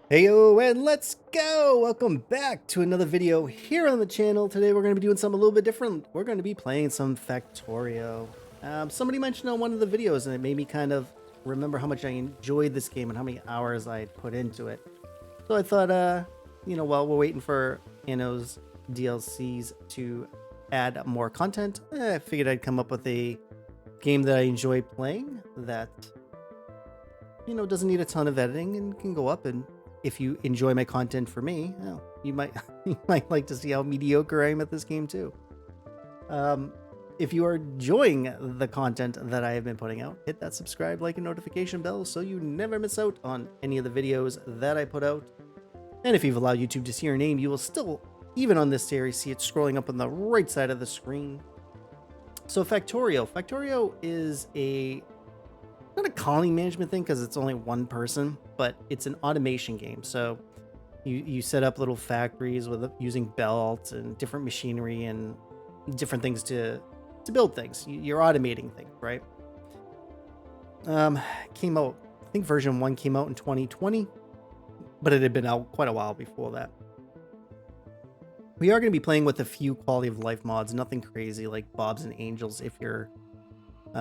Heyo, and let's go! Welcome back to another video here on the channel. Today we're going to be doing something a little bit different. We're going to be playing some Factorio. Somebody mentioned on one of the videos, and it made me kind of remember how much I enjoyed this game and how many hours I put into it. So I thought, while we're waiting for Anno's DLCs to add more content, I figured I'd come up with a game that I enjoy playing that, doesn't need a ton of editing and can go up. And if you enjoy my content for me, well, you might you might like to see how mediocre I am at this game too. If you are enjoying the content that I have been putting out, hit that subscribe, like, and notification bell so you never miss out on any of the videos that I put out. And if you've allowed YouTube to see your name, you will still, even on this series, see it scrolling up on the right side of the screen. So Factorio. Factorio is not a colony management thing because it's only one person, but it's an automation game. So you set up little factories with using belts and different machinery and different things to build things. You're automating things, right? Came out, I think version 1 came out in 2020, but it had been out quite a while before that. We are going to be playing with a few quality of life mods, nothing crazy like Bobs and Angels if you're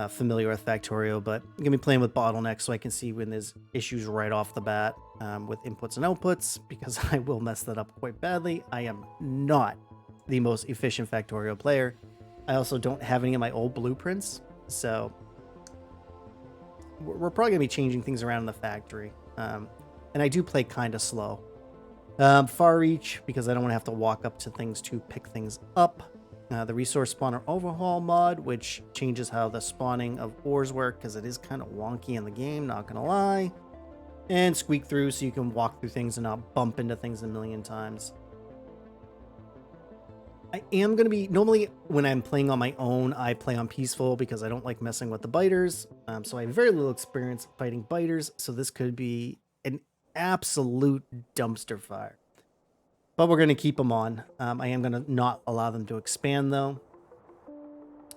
familiar with Factorio, but I'm going to be playing with bottlenecks so I can see when there's issues right off the bat with inputs and outputs, because I will mess that up quite badly. I am not the most efficient Factorio player. I also don't have any of my old blueprints, so we're probably going to be changing things around in the factory. And I do play kind of slow. Far reach, because I don't want to have to walk up to things to pick things up. The resource spawner overhaul mod, which changes how the spawning of ores work, because it is kind of wonky in the game, not gonna lie. And squeak through, so you can walk through things and not bump into things a million times. I am gonna be, normally when I'm playing on my own, I play on peaceful because I don't like messing with the biters. So I have very little experience fighting biters, so this could be an absolute dumpster fire. But we're going to keep them on. I am going to not allow them to expand, though.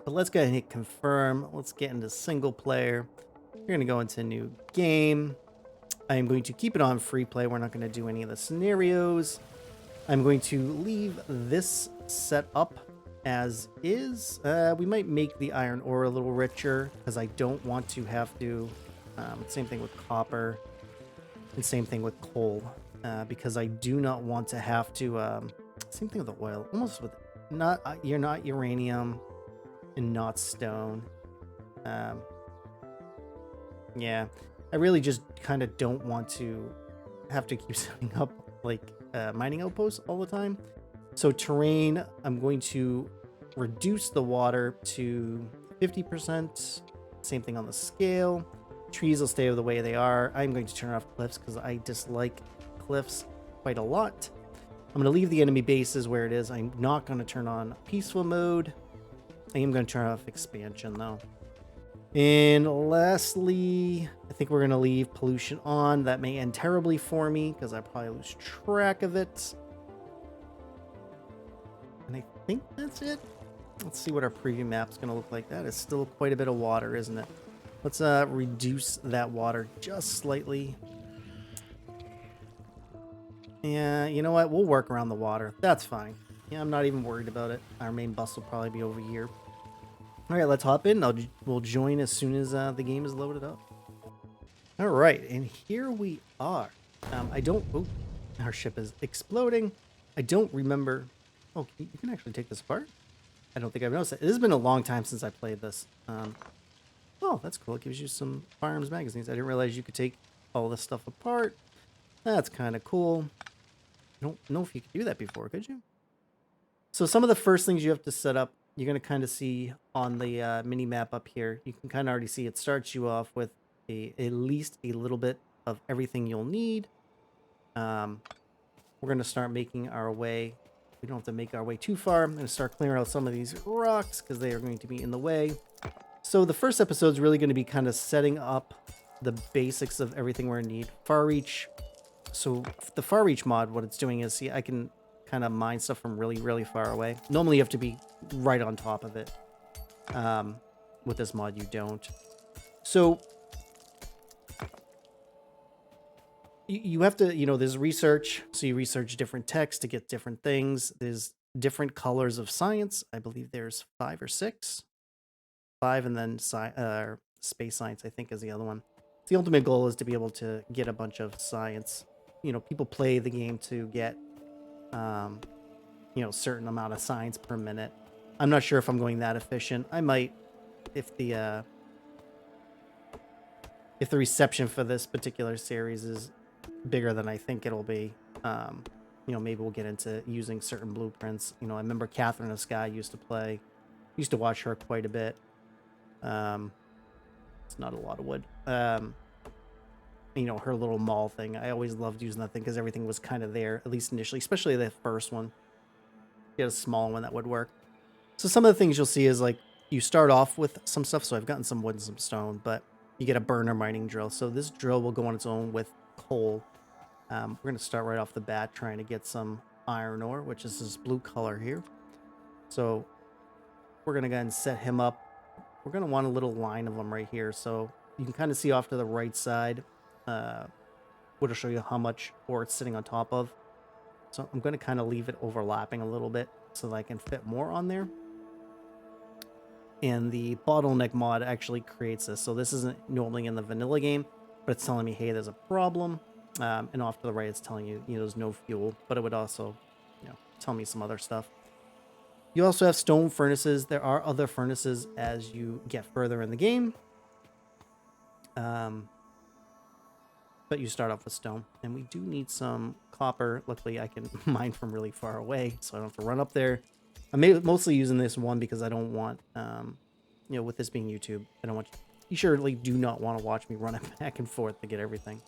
But let's go ahead and hit confirm. Let's get into single player. We're going to go into new game. I am going to keep it on free play. We're not going to do any of the scenarios. I'm going to leave this set up as is. We might make the iron ore a little richer because I don't want to have to... same thing with copper. And same thing with coal. Because I do not want to have to, same thing with the oil, almost with, you're not uranium and not stone. Yeah, I really just kind of don't want to have to keep setting up like mining outposts all the time. So terrain, I'm going to reduce the water to 50%. Same thing on the scale. Trees will stay the way they are. I'm going to turn off cliffs because I dislike cliffs quite a lot. I'm going to leave the enemy bases where it is. I'm not going to turn on peaceful mode. I am going to turn off expansion though. And lastly, I think we're going to leave pollution on. That may end terribly for me because I probably lose track of it. And I think that's it. Let's see what our preview map's going to look like. That is still quite a bit of water, isn't it? Let's reduce that water just slightly. Yeah, you know what? We'll work around the water. That's fine. Yeah, I'm not even worried about it. Our main bus will probably be over here. All right, let's hop in. We'll join as soon as the game is loaded up. All right, and here we are. Oh, our ship is exploding. I don't remember. Oh, you can actually take this apart? I don't think I've noticed it. It has been a long time since I played this. Oh, that's cool. It gives you some firearms magazines. I didn't realize you could take all this stuff apart. That's kind of cool. I don't know if you could do that before, could you? So some of the first things you have to set up, you're going to kind of see on the mini map up here. You can kind of already see it starts you off with at least a little bit of everything you'll need. We're going to start making our way. We don't have to make our way too far. I'm going to start clearing out some of these rocks because they are going to be in the way. So the first episode is really going to be kind of setting up the basics of everything we're going to need. Far reach. So the far reach mod, what it's doing is, see, I can kind of mine stuff from really, really far away. Normally you have to be right on top of it. With this mod, you don't. So you have to, there's research. So you research different texts to get different things. There's different colors of science. I believe there's 5 or 6. 5, and then space science, I think, is the other one. The ultimate goal is to be able to get a bunch of science. People play the game to get, certain amount of science per minute. I'm not sure if I'm going that efficient. I might, if the reception for this particular series is bigger than I think it'll be. Maybe we'll get into using certain blueprints. I remember Catherine of Sky used to watch her quite a bit. It's not a lot of wood. Her little mall thing. I always loved using that thing because everything was kind of there, at least initially, especially the first one. Get a small one that would work. So some of the things you'll see is like you start off with some stuff. So I've gotten some wood and some stone, but you get a burner mining drill. So this drill will go on its own with coal. We're going to start right off the bat trying to get some iron ore, which is this blue color here. So we're going to go ahead and set him up. We're going to want a little line of them right here. So you can kind of see off to the right side, which will show you how much ore it's sitting on top of. So I'm going to kind of leave it overlapping a little bit so that I can fit more on there. And the bottleneck mod actually creates this. So this isn't normally in the vanilla game, but it's telling me, hey, there's a problem. And off to the right, it's telling you, there's no fuel, but it would also, tell me some other stuff. You also have stone furnaces. There are other furnaces as you get further in the game. But you start off with stone, and we do need some copper. Luckily, I can mine from really far away, so I don't have to run up there. I'm mostly using this one because I don't want, with this being YouTube, I don't want you surely do not want to watch me running back and forth to get everything.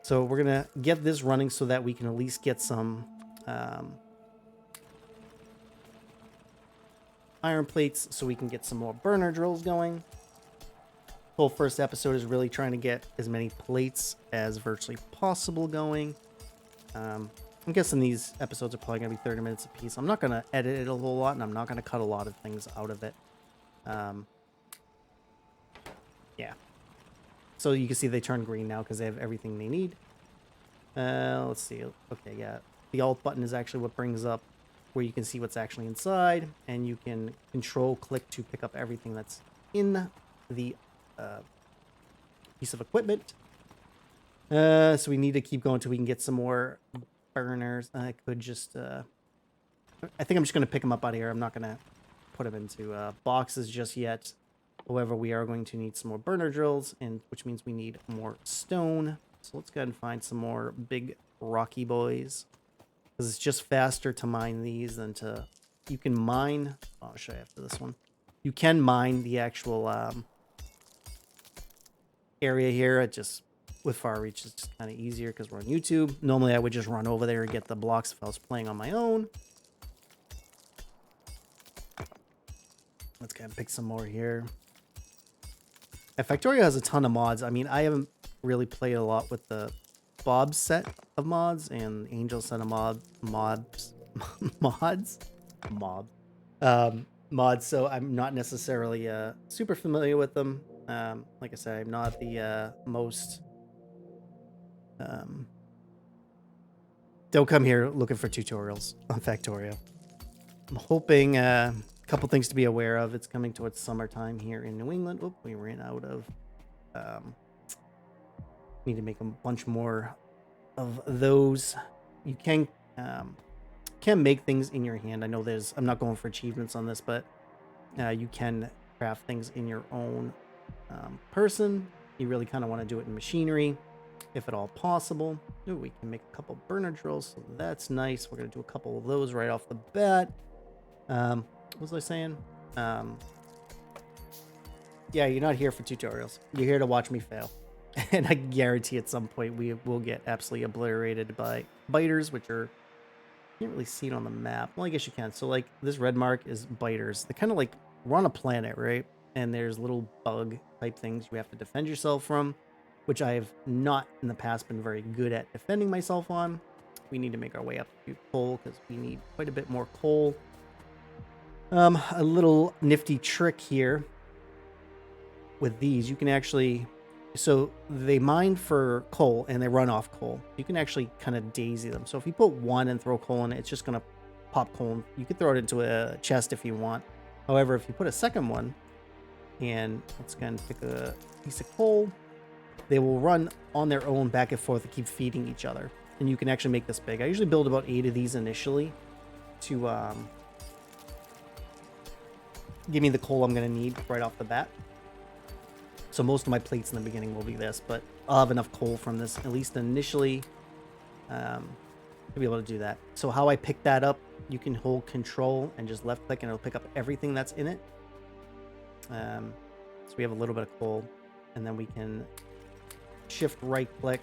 So we're going to get this running so that we can at least get some iron plates so we can get some more burner drills going. Whole first episode is really trying to get as many plates as virtually possible going. I'm guessing these episodes are probably going to be 30 minutes a piece. I'm not going to edit it a whole lot, and I'm not going to cut a lot of things out of it. Yeah. So you can see they turn green now because they have everything they need. Let's see. Okay, yeah. The Alt button is actually what brings up where you can see what's actually inside, and you can control-click to pick up everything that's in the piece of equipment. So we need to keep going until we can get some more burners. I could just... I think I'm just going to pick them up out of here. I'm not going to put them into boxes just yet. However, we are going to need some more burner drills, which means we need more stone. So let's go ahead and find some more big rocky boys. Because it's just faster to mine these than to... You can mine... I'll show you after this one. You can mine the actual area here. It just... With far reach, it's just kind of easier because we're on YouTube. Normally, I would just run over there and get the blocks if I was playing on my own. Let's go ahead and pick some more here. Yeah, Factorio has a ton of mods. I mean, I haven't really played a lot with the Bob set of mods and Angel set of mods. So I'm not necessarily super familiar with them. Like I said, I'm not the most... don't come here looking for tutorials on Factorio. I'm hoping a couple things to be aware of. It's coming towards summertime here in New England. Oh, we ran out of... need to make a bunch more of those. You can make things in your hand. I know I'm not going for achievements on this, but you can craft things in your own person. You really kind of want to do it in machinery, if at all possible. Ooh, we can make a couple burner drills, so that's nice. We're going to do a couple of those right off the bat. What was I saying? Yeah, you're not here for tutorials. You're here to watch me fail. And I guarantee at some point we will get absolutely obliterated by biters, which are... You can't really see it on the map. Well, I guess you can. So, like, this red mark is biters. They're kind of like... We're on a planet, right? And there's little bug-type things you have to defend yourself from, which I have not in the past been very good at defending myself on. We need to make our way up to coal because we need quite a bit more coal. A little nifty trick here with these, you can actually So they mine for coal and they run off coal. You can actually kind of daisy them. So if you put one and throw coal in it, it's just going to pop coal. You could throw it into a chest if you want. However, if you put a second one and let's again pick a piece of coal, they will run on their own back and forth to keep feeding each other. And you can actually make this big. I usually build about 8 of these initially to give me the coal I'm going to need right off the bat. So most of my plates in the beginning will be this, but I'll have enough coal from this, at least initially, to be able to do that. So how I pick that up, you can hold control and just left click and it'll pick up everything that's in it. So we have a little bit of coal, and then we can shift right click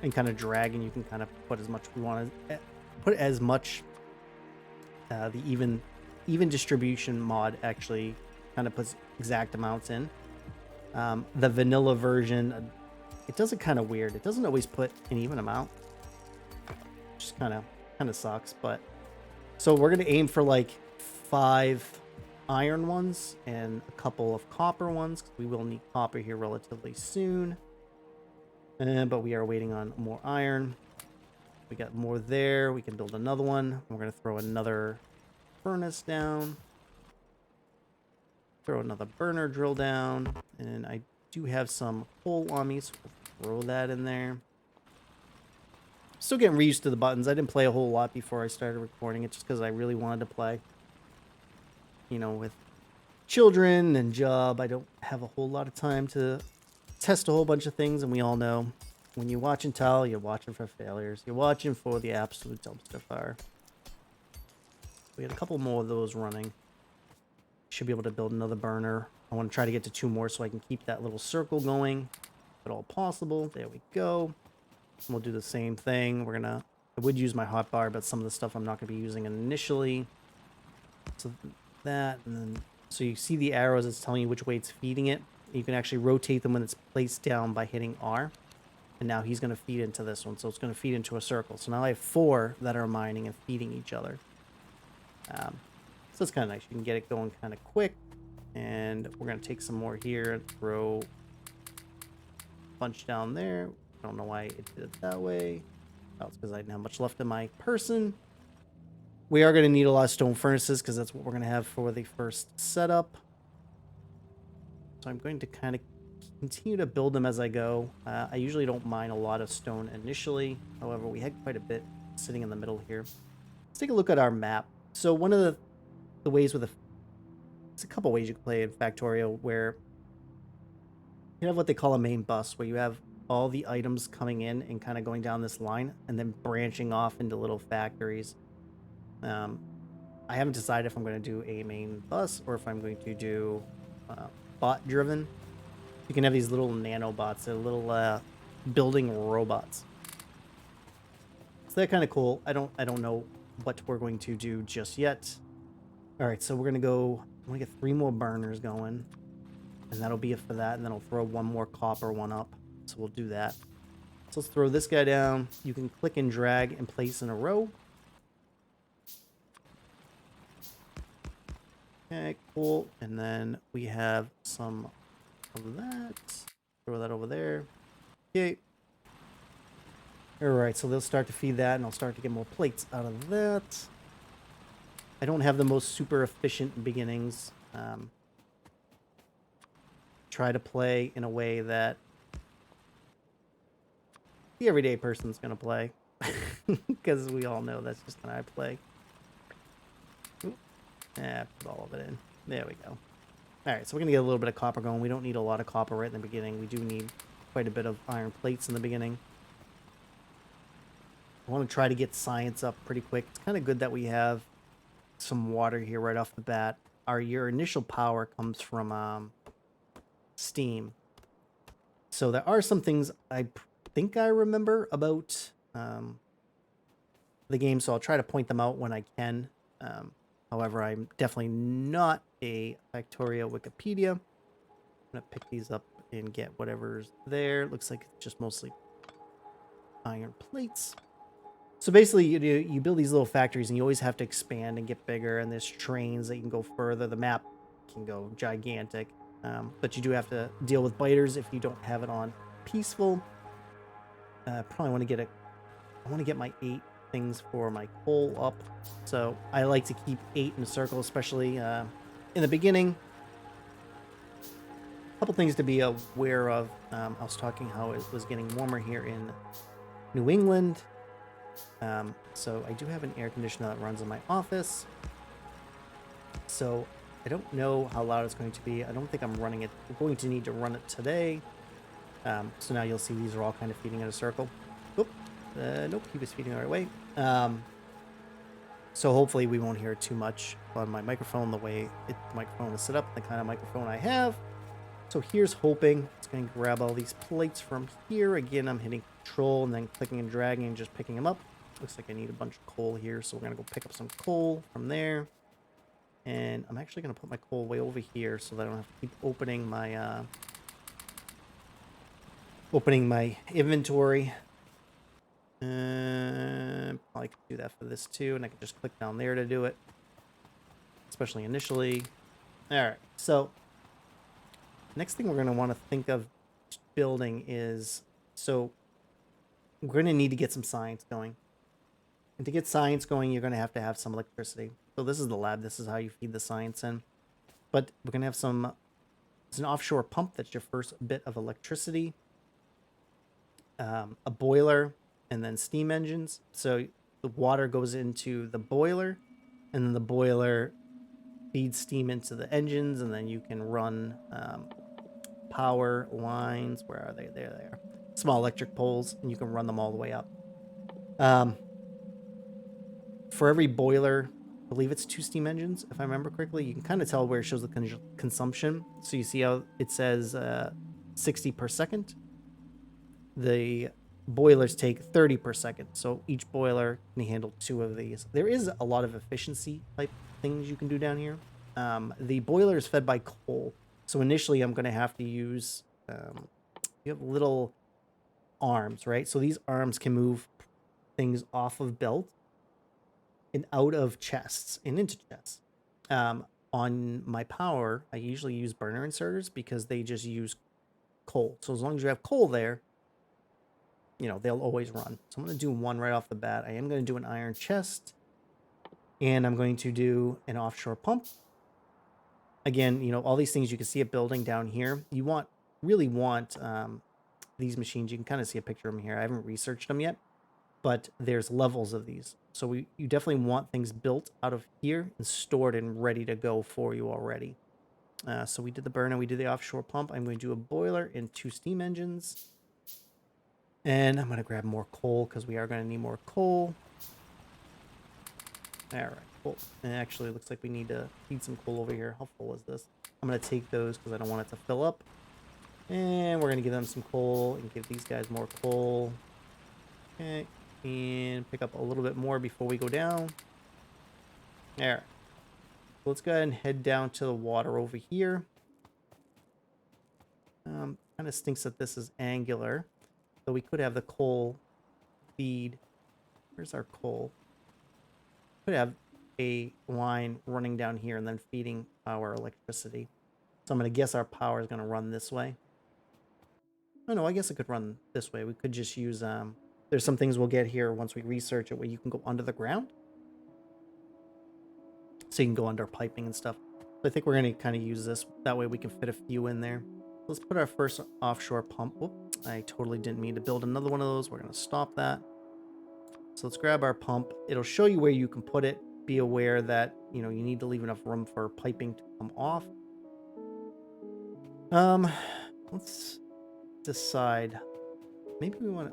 and kind of drag, and you can kind of put as much we want to put as much. The even distribution mod actually kind of puts exact amounts in. The vanilla version, it does it kind of weird. It doesn't always put an even amount, which kind of sucks. But so we're gonna aim for like 5 iron ones and a couple of copper ones, because we will need copper here relatively soon. But we are waiting on more iron. We got more there. We can build another one. We're gonna throw another furnace down. Throw another burner drill down, and I do have some coal on me, so we'll throw that in there. Still getting reused to the buttons. I didn't play a whole lot before I started recording it, just because I really wanted to play. You know, with children and job, I don't have a whole lot of time to test a whole bunch of things, and we all know when you watch and tell, you're watching for failures. You're watching for the absolute dumpster fire. We got a couple more of those running. Should be able to build another burner. I want to try to get to 2 more so I can keep that little circle going, if at all possible. There we go. And we'll do the same thing. I would use my hotbar, but some of the stuff I'm not going to be using initially. So that, and then, so you see the arrows, it's telling you which way it's feeding it. You can actually rotate them when it's placed down by hitting R. And now he's going to feed into this one, so it's going to feed into a circle. So now I have 4 that are mining and feeding each other. So it's kind of nice. You can get it going kind of quick. And we're going to take some more here and throw a bunch down there. I don't know why it did it that way. Oh, it's because I didn't have much left in my person. We are going to need a lot of stone furnaces, because that's what we're going to have for the first setup. So I'm going to kind of continue to build them as I go. I usually don't mine a lot of stone initially. However, we had quite a bit sitting in the middle here. Let's take a look at our map. So one of the ways with there's a couple ways you can play in Factorio, where you have what they call a main bus, where you have all the items coming in and kind of going down this line and then branching off into little factories. I haven't decided if I'm going to do a main bus or if I'm going to do bot driven. You can have these little nanobots, they're little building robots. So they're kind of cool. I don't know what we're going to do just yet. All right, so we're gonna get 3 more burners going, and that'll be it for that. And then I'll throw 1 more copper one up. So we'll do that. So let's throw this guy down. You can click and drag and place in a row. Okay, cool. And then we have some of that. Throw that over there. Okay. All right, so they'll start to feed that, and I'll start to get more plates out of that. I don't have the most super efficient beginnings. Try to play in a way that the everyday person's going to play. Because we all know that's just how I play. Put all of it in. There we go. Alright, so we're going to get a little bit of copper going. We don't need a lot of copper right in the beginning. We do need quite a bit of iron plates in the beginning. I want to try to get science up pretty quick. It's kind of good that we have some water here right off the bat. Your initial power comes from steam. So there are some things I think I remember about the game, so I'll try to point them out when I can. However, I'm definitely not a Factorio Wikipedia. I'm going to pick these up and get whatever's there. Looks like it's just mostly iron plates. So basically, you build these little factories, and you always have to expand and get bigger, and there's trains that you can go further. The map can go gigantic. But you do have to deal with biters if you don't have it on peaceful. Probably want to get I want to get my 8 things for my coal up. So I like to keep 8 in a circle, especially in the beginning. A couple things to be aware of. I was talking how it was getting warmer here in New England. So I do have an air conditioner that runs in my office. So I don't know how loud it's going to be. I don't think I'm running it. We're going to need to run it today. So now you'll see these are all kind of feeding in a circle. Oop. Nope, he was feeding the right way. So hopefully we won't hear too much on my microphone, the way the microphone is set up, the kind of microphone I have. So here's hoping. It's going to grab all these plates from here. Again, I'm hitting control and then clicking and dragging and just picking them up. Looks like I need a bunch of coal here, so we're going to go pick up some coal from there. And I'm actually going to put my coal way over here so that I don't have to keep opening my inventory. Probably could do that for this too, and I can just click down there to do it, especially initially. All right, so next thing we're going to want to think of building is, so we're going to need to get some science going. And to get science going, you're going to have some electricity. So this is the lab. This is how you feed the science in. But we're going to have it's an offshore pump. That's your first bit of electricity. A boiler, and then steam engines. So the water goes into the boiler, and then the boiler feeds steam into the engines, and then you can run power lines. Where are they? There they are. Small electric poles, and you can run them all the way up. For every boiler, I believe it's 2 steam engines, if I remember correctly. You can kind of tell where it shows the consumption. So you see how it says 60 per second. The boilers take 30 per second. So each boiler can handle 2 of these. There is a lot of efficiency type things you can do down here. The boiler is fed by coal. So initially I'm going to have to use, you have little arms, right? So these arms can move things off of belt and out of chests and into chests. On my power, I usually use burner inserters because they just use coal. So as long as you have coal there, you know, they'll always run. So I'm going to do 1 right off the bat. I am going to do an iron chest, and I'm going to do an offshore pump. Again, you know, all these things you can see it building down here. You really want these machines. You can kind of see a picture of them here. I haven't researched them yet, but there's levels of these. So you definitely want things built out of here and stored and ready to go for you already. So we did the burner, we did the offshore pump. I'm going to do a boiler and 2 steam engines. And I'm going to grab more coal because we are going to need more coal. All right, cool. And actually, it looks like we need to feed some coal over here. How full is this? I'm going to take those because I don't want it to fill up. And we're going to give them some coal and give these guys more coal. Okay, and pick up a little bit more before we go down. All right. So let's go ahead and head down to the water over here. Kind of stinks that this is angular. So we could have the coal feed. Where's our coal? Could have a line running down here and then feeding our electricity. So I'm going to guess our power is going to run this way. Oh no, I guess it could run this way. We could just use, there's some things we'll get here once we research it where you can go under the ground. So you can go under piping and stuff. So I think we're going to kind of use this. That way we can fit a few in there. Let's put our first offshore pump. Whoop, I totally didn't mean to build another one of those. We're going to stop that. So let's grab our pump. It'll show you where you can put it. Be aware that, you know, you need to leave enough room for piping to come off. Let's decide. Maybe we want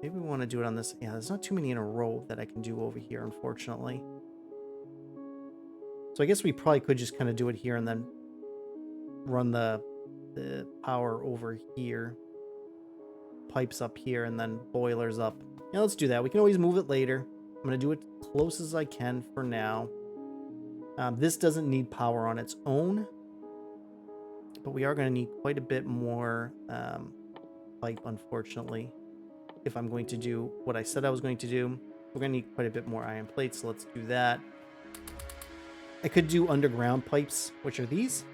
to do it on this. Yeah, there's not too many in a row that I can do over here, unfortunately. So I guess we probably could just kind of do it here and then run the power over here, pipes up here, and then boilers up. Yeah, let's do that. We can always move it later. I'm going to do it close as I can for now. This doesn't need power on its own, but we are going to need quite a bit more pipe, unfortunately, if I'm going to do what I said I was going to do. We're going to need quite a bit more iron plates, so let's do that. I could do underground pipes, which are these.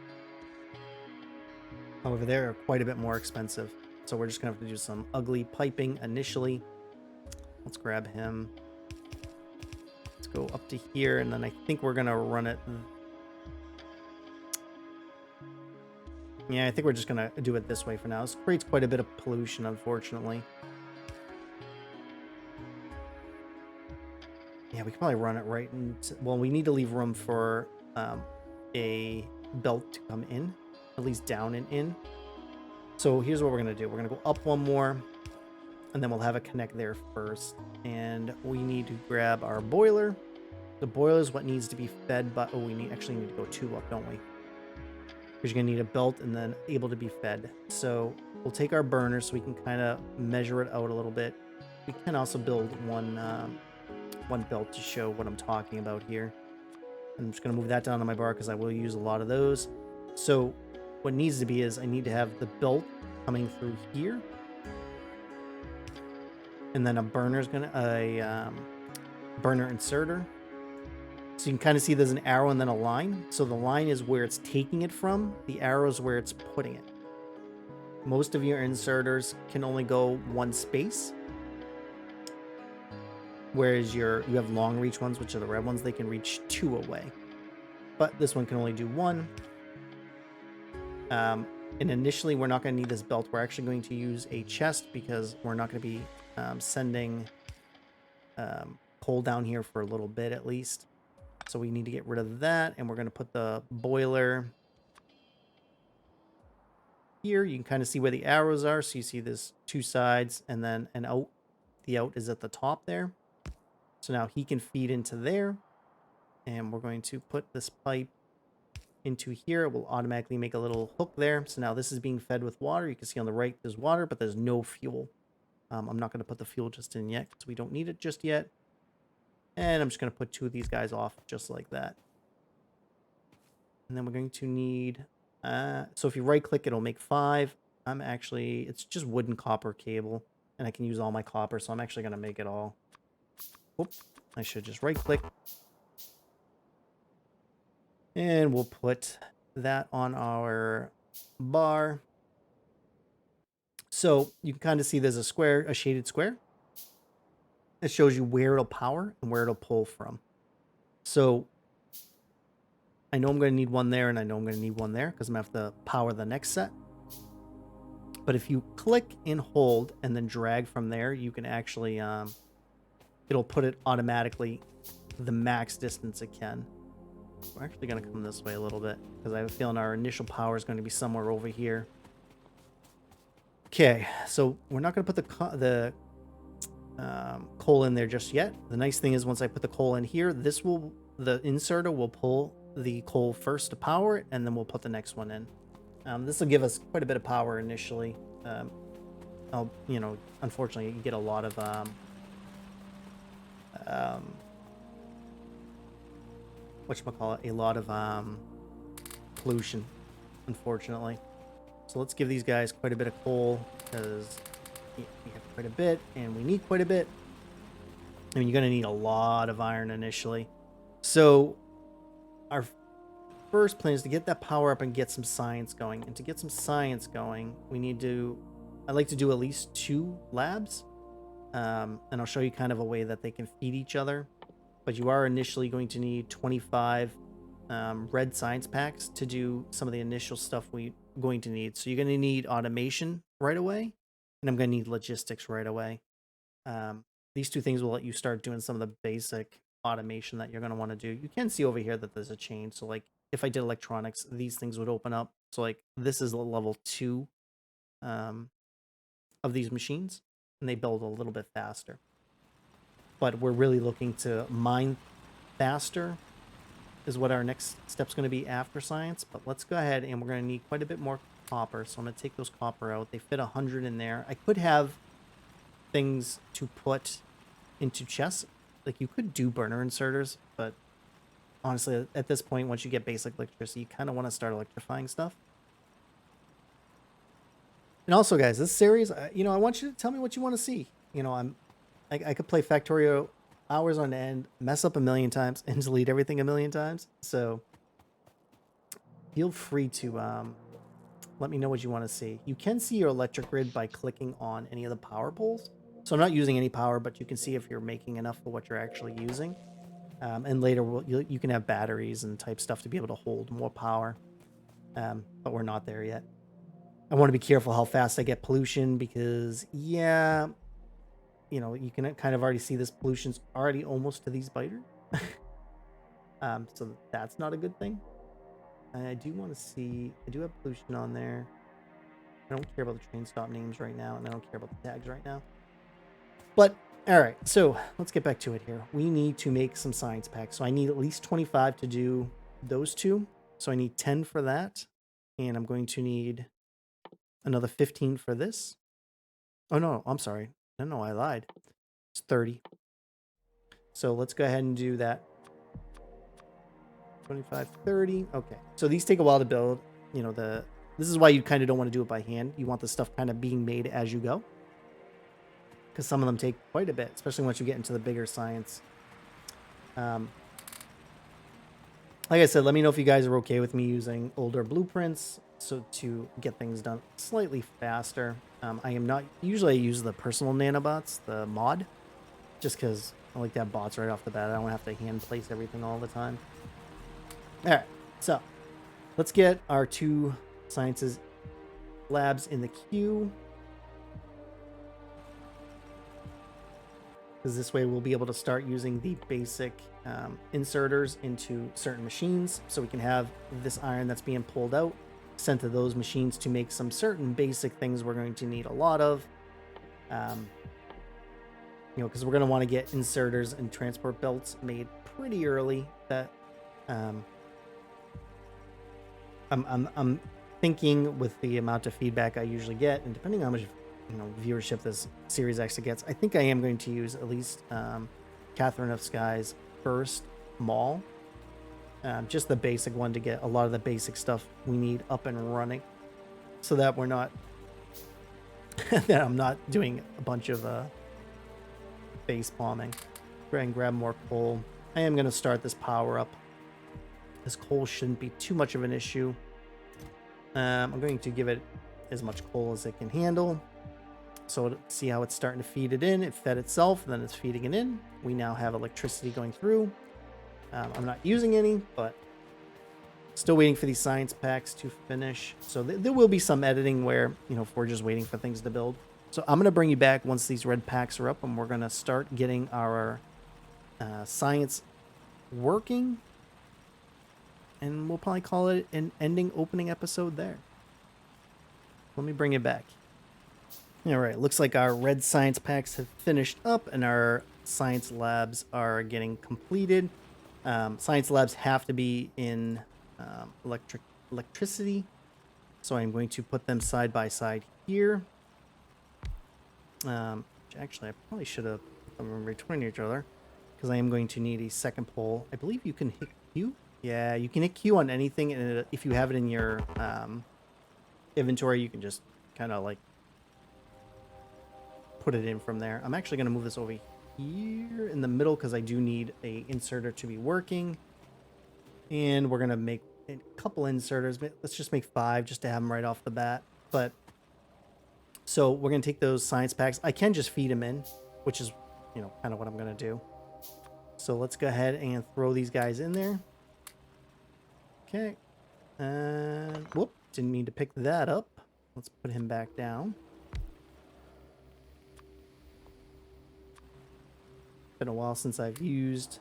However, they're quite a bit more expensive. So we're just going to have to do some ugly piping initially. Let's grab him. Let's go up to here, and then I think we're going to run it. Yeah, I think we're just going to do it this way for now. This creates quite a bit of pollution, unfortunately. Yeah, we can probably run it right into... Well, we need to leave room for a belt to come in, at least down and in. So here's what we're going to do. We're going to go up one more, and then we'll have it connect there first. And we need to grab our boiler. The boiler is what needs to be fed, but... Oh, we actually need to go 2 up, don't we? Because you're going to need a belt and then able to be fed. So we'll take our burner so we can kind of measure it out a little bit. We can also build one belt to show what I'm talking about here. I'm just going to move that down on my bar because I will use a lot of those. So what needs to be is I need to have the belt coming through here. And then a burner inserter. So you can kind of see there's an arrow and then a line. So the line is where it's taking it from. The arrow is where it's putting it. Most of your inserters can only go 1 space. Whereas you have long reach ones, which are the red ones, they can reach 2 away. But this one can only do 1. And initially, we're not going to need this belt. We're actually going to use a chest because we're not going to be sending coal down here for a little bit at least. So we need to get rid of that. And we're going to put the boiler here. You can kind of see where the arrows are. So you see there's 2 sides and then an out. The out is at the top there. So now he can feed into there. And we're going to put this pipe into here. It will automatically make a little hook there. So now this is being fed with water. You can see on the right there's water, but there's no fuel. I'm not going to put the fuel just in yet because we don't need it just yet. And I'm just going to put 2 of these guys off just like that. And then we're going to need... so if you right click, it'll make 5. It's just wood and copper cable. And I can use all my copper, so I'm actually going to make it all. Whoop. I should just right click. And we'll put that on our bar. So you can kind of see there's a shaded square. It shows you where it'll power and where it'll pull from. So I know I'm going to need one there and I know I'm going to need one there because I'm going to have to power the next set. But if you click and hold and then drag from there, you can actually, it'll put it automatically the max distance it can. We're actually going to come this way a little bit because I have a feeling our initial power is going to be somewhere over here. Okay, so we're not going to put the coal in there just yet. The nice thing is once I put the coal in here, the inserter will pull the coal first to power it, and then we'll put the next one in. This will give us quite a bit of power initially. Unfortunately, you get a lot of pollution, unfortunately. So let's give these guys quite a bit of coal because we have quite a bit and we need quite a bit. I mean, you're going to need a lot of iron initially. So our first plan is to get that power up and get some science going. And to get some science going, I'd like to do at least 2 labs. And I'll show you kind of a way that they can feed each other. But you are initially going to need 25 red science packs to do some of the initial stuff we're going to need. So you're going to need automation right away. And I'm going to need logistics right away. These 2 things will let you start doing some of the basic automation that you're going to want to do. You can see over here that there's a chain. So like if I did electronics, these things would open up. So like this is level 2 of these machines, and they build a little bit faster. But we're really looking to mine faster is what our next step's going to be after science. But let's go ahead and we're going to need quite a bit more copper. So I'm going to take those copper out. They fit 100 in there. I could have things to put into chests. Like you could do burner inserters, but honestly, at this point, once you get basic electricity, you kind of want to start electrifying stuff. And also, guys, this series, I want you to tell me what you want to see. I could play Factorio hours on end, mess up a million times, and delete everything a million times. So feel free to Let me know what you want to see. You can see your electric grid by clicking on any of the power poles. So I'm not using any power, but you can see if you're making enough for what you're actually using. And later you can have batteries and type stuff to be able to hold more power. But we're not there yet. I want to be careful how fast I get pollution because, yeah, you know, you can kind of already see this pollution's already almost to these biters. So that's not a good thing. I do want to see, I do have pollution on there. I don't care about the train stop names right now, and I don't care about the tags right now. But, all right, so let's get back to it here. We need to make some science packs. So I need at least 25 to do those two. So I need 10 for that. And I'm going to need another 15 for this. Oh, no, I'm sorry. No, I lied. It's 30. So let's go ahead and do that. 25, 30. Okay. So these take a while to build. You know, this is why you kind of don't want to do it by hand. You want the stuff kind of being made as you go. Because some of them take quite a bit, especially once you get into the bigger science. Like I said, let me know if you guys are okay with me using older blueprints so to get things done slightly faster. I am not, usually I use the personal nanobots, the mod, just because I like to have bots right off the bat. I don't have to hand place everything all the time. All right, so let's get our 2 sciences labs in the queue. Because this way we'll be able to start using the basic inserters into certain machines. So we can have this iron that's being pulled out sent to those machines to make some certain basic things we're going to need a lot of. You know, because we're going to want to get inserters and transport belts made pretty early. That I'm thinking with the amount of feedback I usually get, and depending on how much viewership this series actually gets, I think I am going to use at least Catherine of Sky's first mall, just the basic one to get a lot of the basic stuff we need up and running, so that we're not that I'm not doing a bunch of base bombing. Go ahead and grab more coal. I am going to start this power up. This coal shouldn't be too much of an issue. I'm going to give it as much coal as it can handle. So see how it's starting to feed it in. It fed itself, and then it's feeding it in. We now have electricity going through. I'm not using any, but still waiting for these science packs to finish. So there will be some editing where, if we're just waiting for things to build. So I'm going to bring you back once these red packs are up, and we're going to start getting our science working. And we'll probably call it an opening episode there. Let me bring it back. All right, looks like our red science packs have finished up and our science labs are getting completed. Science labs have to be in electricity. So I'm going to put them side by side here. Actually, I probably should have put them in between each other because I am going to need a second pole. I believe you can hit Q. Yeah, you can hit Q on anything, and if you have it in your inventory, you can just kind of like put it in from there. I'm actually going to move this over here in the middle because I do need a inserter to be working. And we're going to make a couple inserters. Let's just make 5 just to have them right off the bat. But so we're going to take those science packs. I can just feed them in, which is, kind of what I'm going to do. So let's go ahead and throw these guys in there. Okay. And whoop, didn't mean to pick that up. Let's put him back down. Been a while since I've used.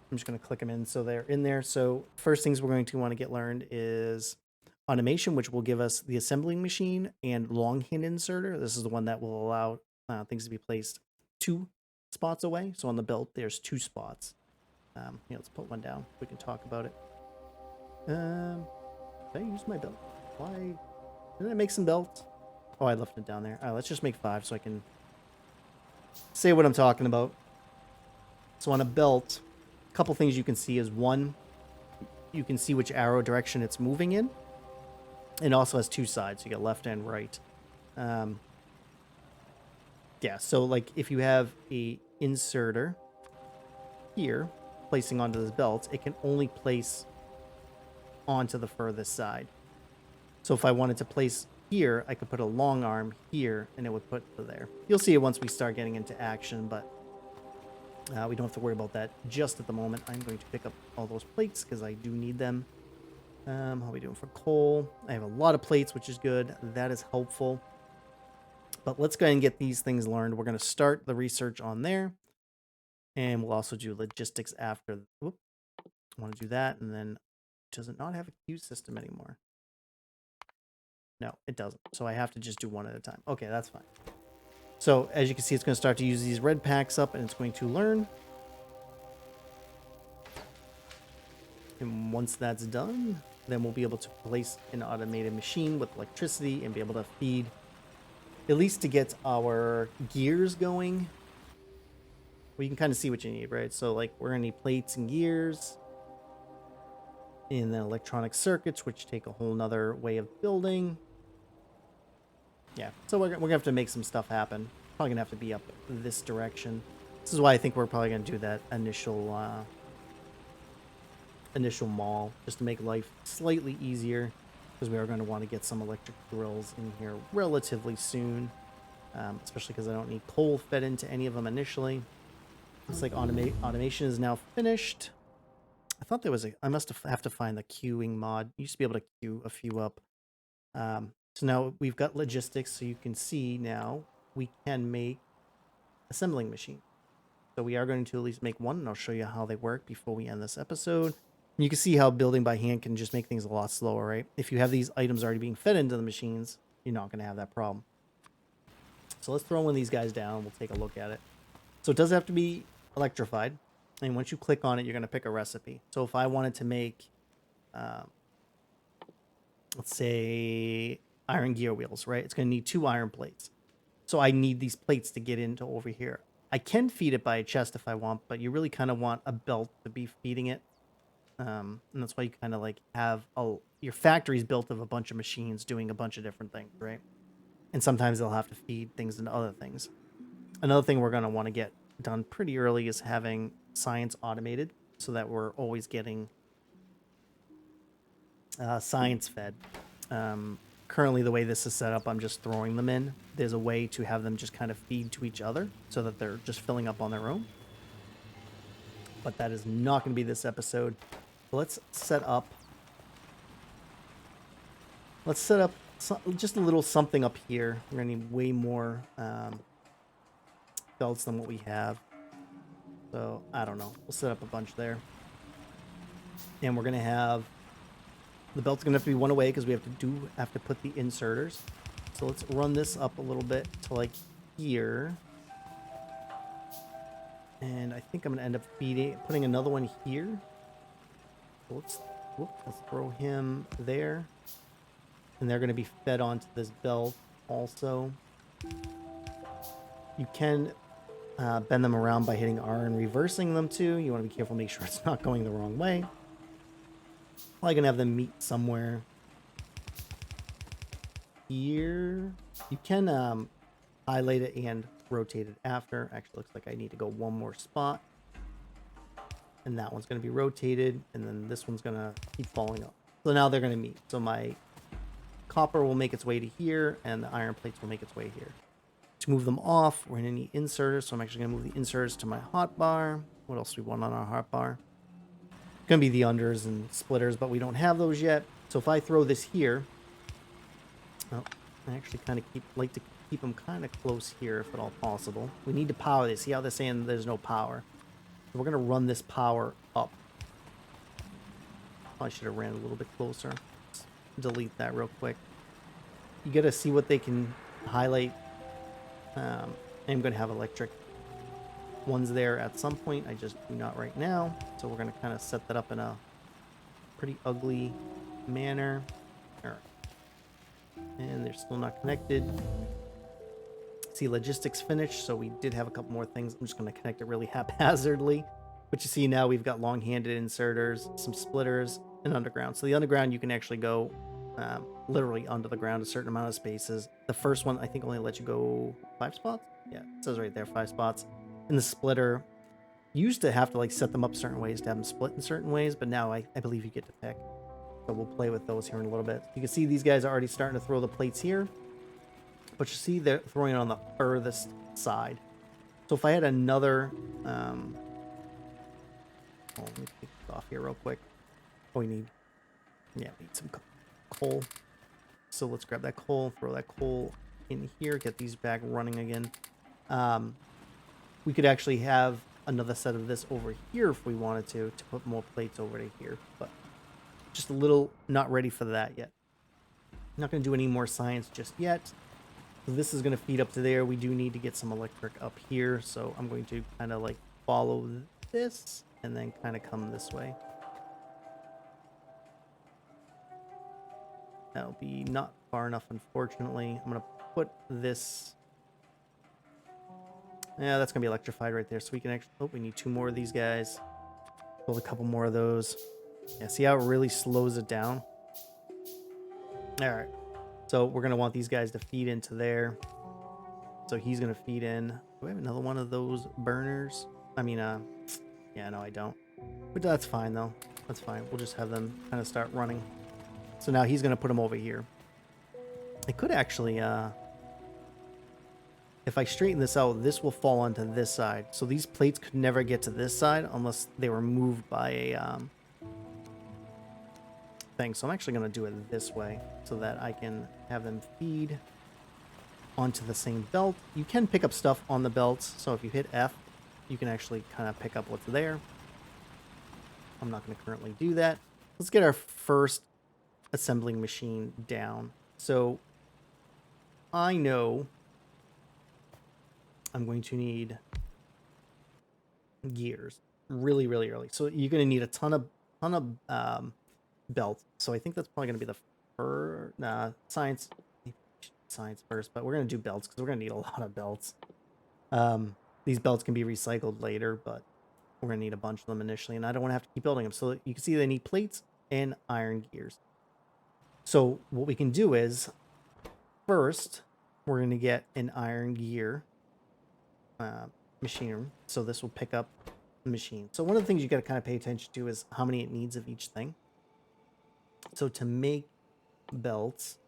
I'm just going to click them in so they're in there. So first things we're going to want to get learned is automation, which will give us the assembling machine, and long hand inserter. This is the one that will allow things to be placed 2 spots away. So on the belt, there's 2 spots. Let's put one down. We can talk about it. Did I use my belt? Why didn't I make some belts? Oh, I left it down there. All right, let's just make 5 so I can say what I'm talking about. So on a belt, a couple things you can see is 1, you can see which arrow direction it's moving in. It also has 2 sides. You got left and right. Yeah, so like if you have a inserter here placing onto this belt, it can only place onto the furthest side. So if I wanted to place here, I could put a long arm here, and it would put to there. You'll see it once we start getting into action, but we don't have to worry about that just at the moment. I'm going to pick up all those plates because I do need them. How are we doing for coal? I have a lot of plates, which is good. That is helpful. But let's go ahead and get these things learned. We're going to start the research on there. And we'll also do logistics after. Whoop. I want to do that. And then does it not have a queue system anymore? No, it doesn't. So I have to just do one at a time. Okay, that's fine. So as you can see, it's going to start to use these red packs up, and it's going to learn. And once that's done, then we'll be able to place an automated machine with electricity and be able to feed, at least to get our gears going. Well, you can kind of see what you need, right? So like we're going to need plates and gears. And then electronic circuits, which take a whole nother way of building. Yeah, so we're going to have to make some stuff happen. Probably going to have to be up this direction. This is why I think we're probably going to do that initial mall, just to make life slightly easier, because we are going to want to get some electric drills in here relatively soon, especially because I don't need coal fed into any of them initially. Looks like automation is now finished. I thought there was I must have to find the queuing mod. You used to be able to queue a few up. So now we've got logistics, so you can see now we can make assembling machines. So we are going to at least make one, and I'll show you how they work before we end this episode. And you can see how building by hand can just make things a lot slower, right? If you have these items already being fed into the machines, you're not going to have that problem. So let's throw one of these guys down. We'll take a look at it. So it does have to be electrified. And once you click on it, you're going to pick a recipe. So if I wanted to make, let's say, iron gear wheels, right? It's going to need 2 iron plates. So I need these plates to get into over here. I can feed it by a chest if I want, but you really kind of want a belt to be feeding it. And that's why you kind of like have your factory's built of a bunch of machines doing a bunch of different things, right? And sometimes they'll have to feed things into other things. Another thing we're going to want to get done pretty early is having science automated, so that we're always getting science fed. Currently, the way this is set up, I'm just throwing them in. There's a way to have them just kind of feed to each other so that they're just filling up on their own. But that is not going to be this episode. Let's set up just a little something up here. We're going to need way more belts than what we have. So, I don't know. We'll set up a bunch there. And we're going to have... The belt's going to have to be one away because we have to put the inserters. So let's run this up a little bit to like here. And I think I'm going to end up putting another one here. So let's throw him there. And they're going to be fed onto this belt also. You can bend them around by hitting R and reversing them too. You want to be careful, make sure it's not going the wrong way. Probably going to have them meet somewhere here. You can highlight it and rotate it after. Actually, looks like I need to go one more spot. And that one's going to be rotated. And then this one's going to keep falling off. So now they're going to meet. So my copper will make its way to here, and the iron plates will make its way here. To move them off, we're going to need inserters. So I'm actually going to move the inserters to my hotbar. What else do we want on our hotbar? It's going to be the unders and splitters, but we don't have those yet. So if I throw this here, oh, I actually kind of like to keep them kind of close here if at all possible. We need to power this. See how they're saying there's no power? So we're going to run this power up. I should have ran a little bit closer. Let's delete that real quick. You got to see what they can highlight. I'm going to have electric ones there at some point. I just do not right now. So we're going to kind of set that up in a pretty ugly manner. All right. And they're still not connected. See, logistics finished. So we did have a couple more things. I'm just going to connect it really haphazardly. But you see now we've got long-handed inserters, some splitters, and underground. So the underground, you can actually go literally under the ground a certain amount of spaces. The first one, I think, only lets you go 5 spots. Yeah, it says right there, 5 spots. And the splitter, you used to have to like set them up certain ways to have them split in certain ways, but now I believe you get to pick. So we'll play with those here in a little bit. You can see these guys are already starting to throw the plates here, but you see they're throwing it on the furthest side. So if I had another, let me take this off here real quick. Oh, we need some coal. So let's grab that coal, throw that coal in here, get these back running again. We could actually have another set of this over here if we wanted to put more plates over to here, but just a little not ready for that yet. Not going to do any more science just yet. So this is going to feed up to there. We do need to get some electric up here, so I'm going to kind of like follow this and then kind of come this way. That'll be not far enough, unfortunately. I'm going to put this... Yeah, that's going to be electrified right there. So we can actually... Oh, we need 2 more of these guys. Build a couple more of those. Yeah, see how it really slows it down? All right. So we're going to want these guys to feed into there. So he's going to feed in. Do we have another one of those burners? I mean, yeah, no, I don't. But that's fine, though. That's fine. We'll just have them kind of start running. So now he's going to put them over here. I could actually, if I straighten this out, this will fall onto this side. So these plates could never get to this side unless they were moved by a thing. So I'm actually going to do it this way so that I can have them feed onto the same belt. You can pick up stuff on the belts. So if you hit F, you can actually kind of pick up what's there. I'm not going to currently do that. Let's get our first assembling machine down. So I know I'm going to need gears really, really early. So you're going to need a ton of belts. So I think that's probably going to be the first science first, but we're going to do belts because we're going to need a lot of belts. These belts can be recycled later, but we're going to need a bunch of them initially, and I don't want to have to keep building them. So you can see they need plates and iron gears. So what we can do is, first, we're going to get an iron gear machine. So this will pick up the machine. So one of the things you got to kind of pay attention to is how many it needs of each thing. So to make belts,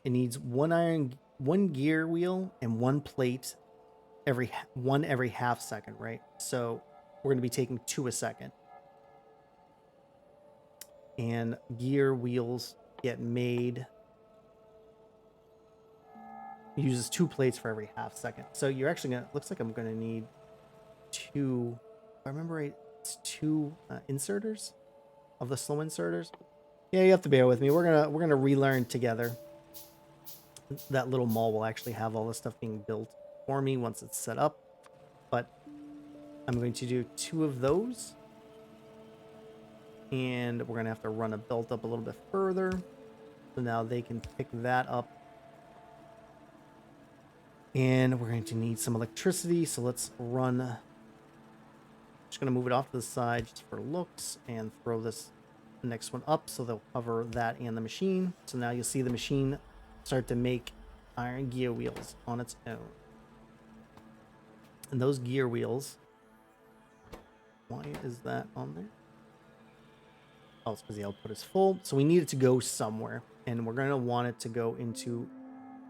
it needs one gear wheel and 1 plate every half second, right? So we're going to be taking 2 a second. And gear wheels get made, uses 2 plates for every half second. So you're actually gonna, looks like I'm gonna need 2, if I remember right, it's 2 inserters of the slow inserters. Yeah, you have to bear with me. We're gonna relearn together. That little mall will actually have all this stuff being built for me once it's set up. But I'm going to do 2 of those. And we're going to have to run a belt up a little bit further. So now they can pick that up. And we're going to need some electricity. So let's run. Just going to move it off to the side just for looks and throw this next one up. So they'll cover that and the machine. So now you'll see the machine start to make iron gear wheels on its own. And those gear wheels, why is that on there? Oh, it's because the output is full. So we need it to go somewhere. And we're going to want it to go into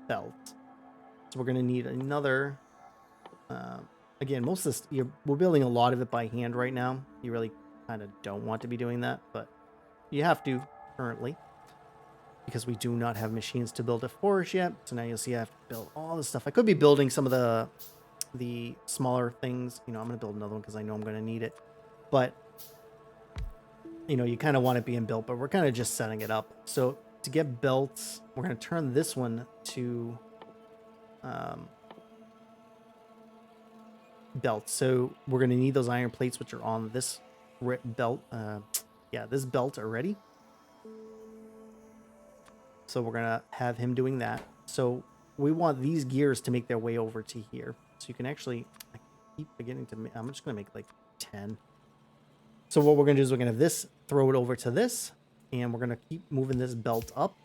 belt. So we're going to need another... again, most of this... we're building a lot of it by hand right now. You really kind of don't want to be doing that. But you have to currently. Because we do not have machines to build it for us yet. So now you'll see I have to build all this stuff. I could be building some of the smaller things. You know, I'm going to build another one because I know I'm going to need it. But... you know, you kind of want it being built, but we're kind of just setting it up. So to get belts, we're going to turn this one to belt. So we're going to need those iron plates, which are on this belt. Yeah, this belt already. So we're going to have him doing that. So we want these gears to make their way over to here. So you can actually, I keep forgetting to, I'm just going to make like 10. So what we're going to do is we're going to have this, throw it over to this, and we're going to keep moving this belt up.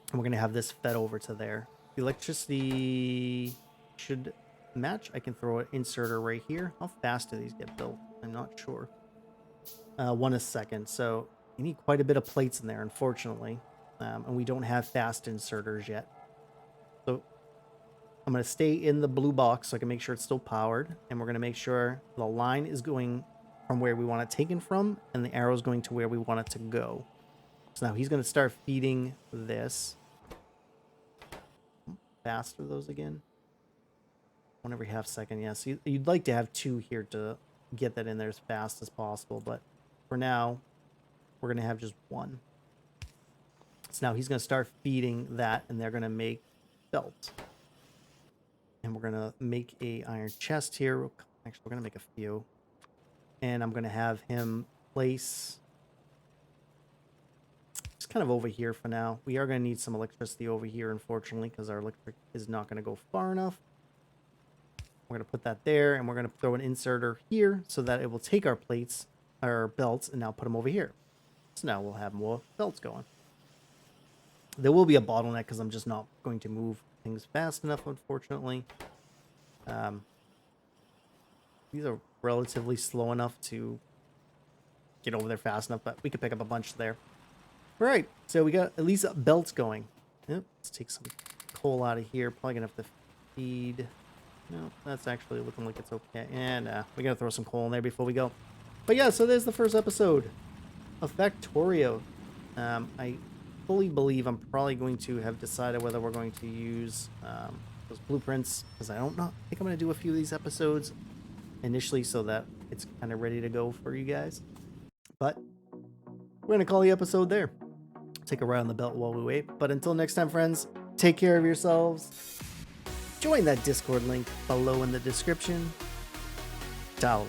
And we're going to have this fed over to there. The electricity should match. I can throw an inserter right here. How fast do these get built? I'm not sure. 1 a second. So You need quite a bit of plates in there, unfortunately. And we don't have fast inserters yet. So I'm going to stay in the blue box so I can make sure it's still powered. And we're going to make sure the line is going from where we want it taken from, and the arrow is going to where we want it to go. So now he's going to start feeding this. Fast are those again? One every half second, yes. Yeah, so you'd like to have 2 here to get that in there as fast as possible, but for now, we're going to have just 1. So now he's going to start feeding that, and they're going to make belt. And we're going to make a iron chest here. Actually, we're going to make a few. And I'm going to have him place... It's kind of over here for now. We are going to need some electricity over here, unfortunately, because our electric is not going to go far enough. We're going to put that there, and we're going to throw an inserter here so that it will take our plates, our belts, and now put them over here. So now we'll have more belts going. There will be a bottleneck because I'm just not going to move things fast enough, unfortunately. These are relatively slow enough to get over there fast enough, but we could pick up a bunch there. All right, so we got at least belts going. Yep, let's take some coal out of here. Probably gonna have to feed. No, that's actually looking like it's okay. And we gotta throw some coal in there before we go. But yeah, so there's the first episode of Factorio. I fully believe I'm probably going to have decided whether we're going to use those blueprints, because I don't know. I think I'm gonna do a few of these episodes initially so that it's kind of ready to go for you guys. But we're gonna call the episode there. Take a ride on the belt while we wait. But until next time, friends, take care of yourselves. Join that Discord link below in the description. Ciao.